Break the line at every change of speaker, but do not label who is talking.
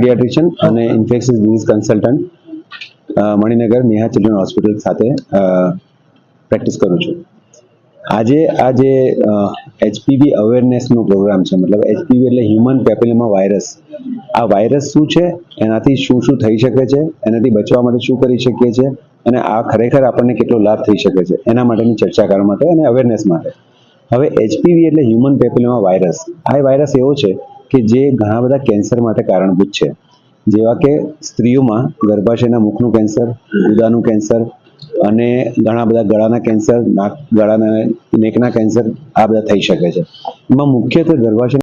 Paediatrician અને infectious disease consultant Maninagar Neha children hospital સાથે practice કરું છું. આજે આ જે એચપીવી અવેરનેસનો પ્રોગ્રામ છે, મતલબ એચપીવી એટલે હ્યુમન પેપિલોમા વાયરસ. આ વાયરસ શું છે, એનાથી શું શું થઈ શકે છે, એનાથી બચવા માટે શું કરી શકીએ છીએ, અને આ ખરેખર આપણને કેટલો લાભ થઈ શકે છે, એના માટેની ચર્ચા કરવા માટે અને અવેરનેસ માટે. હવે એચપીવી એટલે હ્યુમન પેપિલોમા વાયરસ. આ વાયરસ એવો છે કે જે ઘણા બધા કેન્સર માટે કારણભૂત છે, જેવા કે સ્ત્રીઓમાં ગર્ભાશયના મુખનું કેન્સર, ગુદાનું કેન્સર અને ઘણા બધા ગળાના કેન્સર, ગળાના નેકના કેન્સર આ બધા થઈ શકે છે. એમાં મુખ્યત્વે ગર્ભાશય